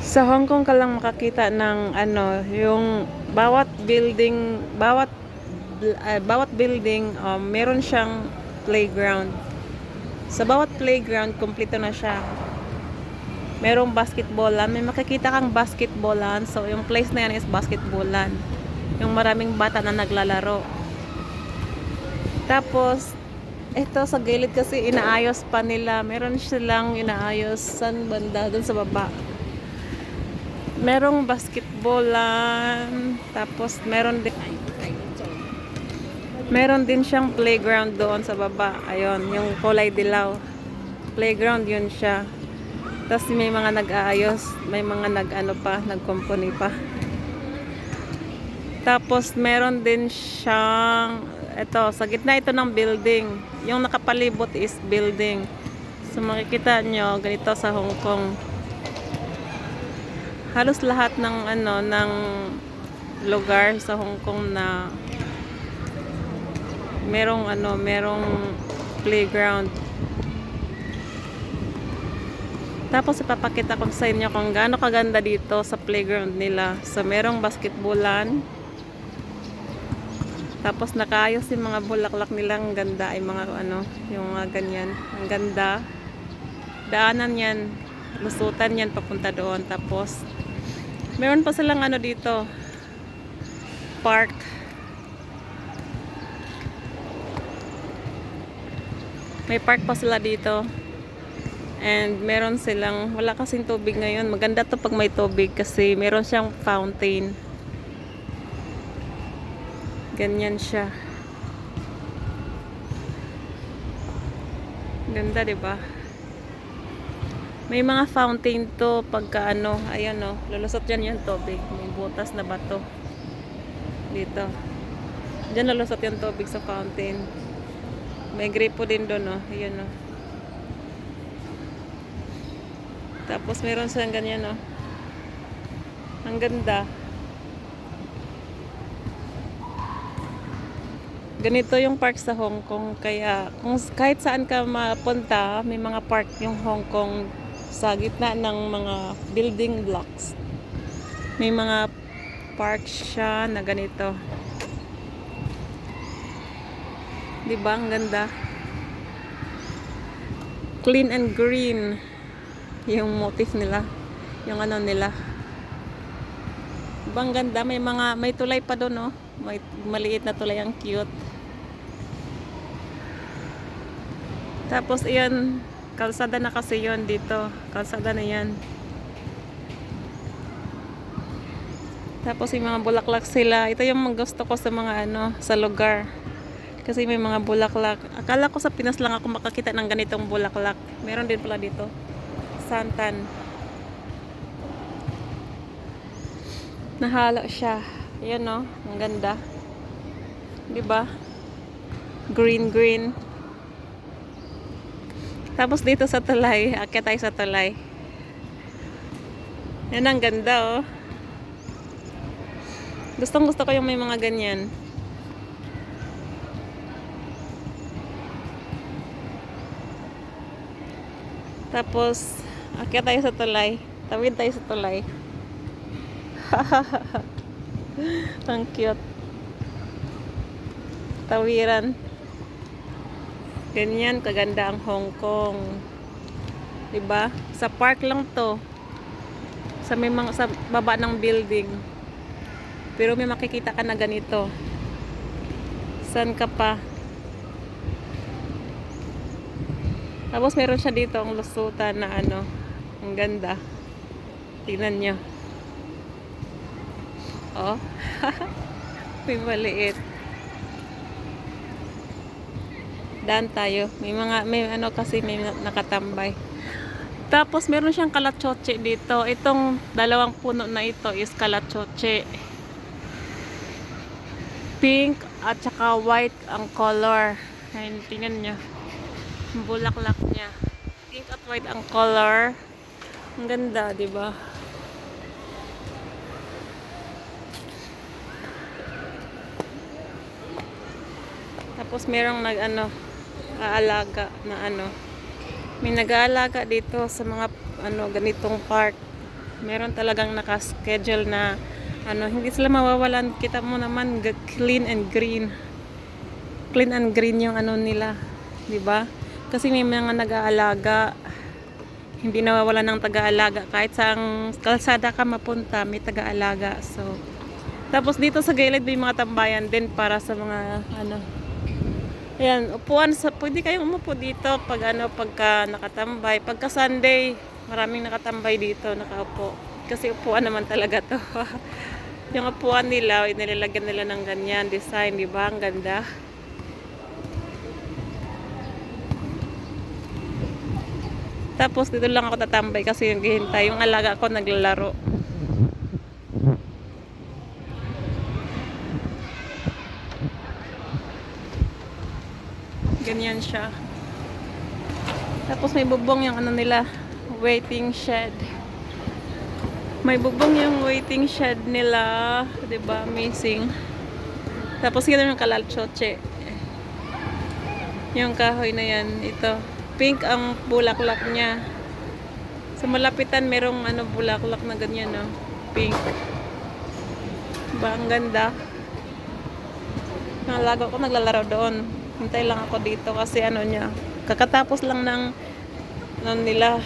Sa Hong Kong ka lang makakita ng yung bawat building, bawat building meron siyang playground. Sa bawat playground, kumpleto na siya. Merong basketballan, may makikita kang basketballan. So yung place na yan is basketballan. Yung maraming bata na naglalaro. Tapos ito sa gilid kasi inaayos pa nila. Meron silang inaayos san banda doon sa baba. Merong basketballan, tapos meron din siyang playground doon sa baba. Ayun, yung kulay dilaw. Playground yun siya. Tapos may mga nag-aayos, may mga nag-company pa. Tapos meron din siyang sa gitna ito ng building. Yung nakapalibot is building. So makikita nyo, ganito sa Hong Kong. Halos lahat ng ng lugar sa Hong Kong na merong playground. Tapos ipapakita ko sa inyo kung gaano kaganda dito sa playground nila. So merong basketballan. Tapos nakaayos yung mga bulaklak nilang ganda, ay mga yung mga ganyan. Ang ganda. Daanan yan, lusutan yan papunta doon. Tapos meron pa silang dito, park. May park pa sila dito. And meron silang, wala kasing tubig ngayon. Maganda to pag may tubig kasi meron siyang fountain. Ganyan siya. Ganda, 'di ba? May mga fountain to pagka ayan lulusot dyan yung tubig. May butas na bato. Dito. Diyan lulusot yung tubig sa fountain. May gripo din doon, Ayan, Tapos meron siyang ganyan, Ang ganda. Ganito yung park sa Hong Kong. Kaya kung kahit saan ka mapunta, may mga park yung Hong Kong sa gitna ng mga building blocks. May mga park siya na ganito. 'Di ba ang ganda? Clean and green yung motif nila, yung nila. Diba ang ganda? May tulay pa doon, May maliit na tulay, ang cute. Tapos iyan, kalsada na kasi yon dito. Kalsada na yan. Tapos yung mga bulaklak sila. Ito yung gusto ko sa mga sa lugar. Kasi may mga bulaklak. Akala ko sa Pinas lang ako makakita ng ganitong bulaklak. Meron din pala dito. Santan. Nahalo siya. Ayan, ang ganda. 'Di ba? Green green. Tapos dito sa tulay, akyat tayo sa tulay. Yan ang ganda, Gustong gusto ko yung may mga ganyan. Tapos akyat tayo sa tulay. Tawid tayo sa tulay. Ang cute. Tawiran. Ganyan kaganda ang Hong Kong. 'Di ba? Sa park lang 'to. Sa baba ng building. Pero may makikita ka na ganito. San ka pa? Tapos meron siya dito ang lusutan na ang ganda. Tingnan niyo. Oh. May maliit. Daan tayo. May kasi may nakatambay. Tapos meron siyang kalachoche dito. Itong dalawang puno na ito is kalachoche. Pink at saka white ang color. Ayun, tingnan nyo. Ang bulaklak niya. Pink at white ang color. Ang ganda, 'di ba? Tapos merong aalaga na may nag-aalaga dito sa mga ganitong park. Meron talagang naka-schedule na ano, hindi sila mawawalan. Kita mo naman clean and green. Clean and green yung ano nila, 'di ba? Kasi may mga nag-aalaga. Hindi nawawalan ng taga-alaga kahit saang kalsada ka mapunta, may taga-alaga. So, tapos dito sa gilid may mga tambayan din para sa mga ano. Ayan, upuan sa pwede kayong umupo dito pag ano pagka nakatambay. Pagka Sunday, maraming nakatambay dito, nakaupo. Kasi upuan naman talaga 'to. Yung upuan nila, nilalagyan nila ng ganyan design, 'di ba? Ang ganda. Tapos dito lang ako tatambay kasi naghihintay yung alaga ko naglalaro. Ganyan siya. Tapos may bubong yung ano nila, waiting shed. May bubong yung waiting shed nila, 'di ba? Amazing. Tapos ganoon yung kalalchoche. Yung kahoy na yan, ito. Pink ang bulaklak niya. Sa malapitan merong ano bulaklak na ganyan, no? Pink. Diba? Ang ganda. Ang alaga ko naglalaro doon. Hintay lang ako dito kasi ano niya. Kakatapos lang ng ano nila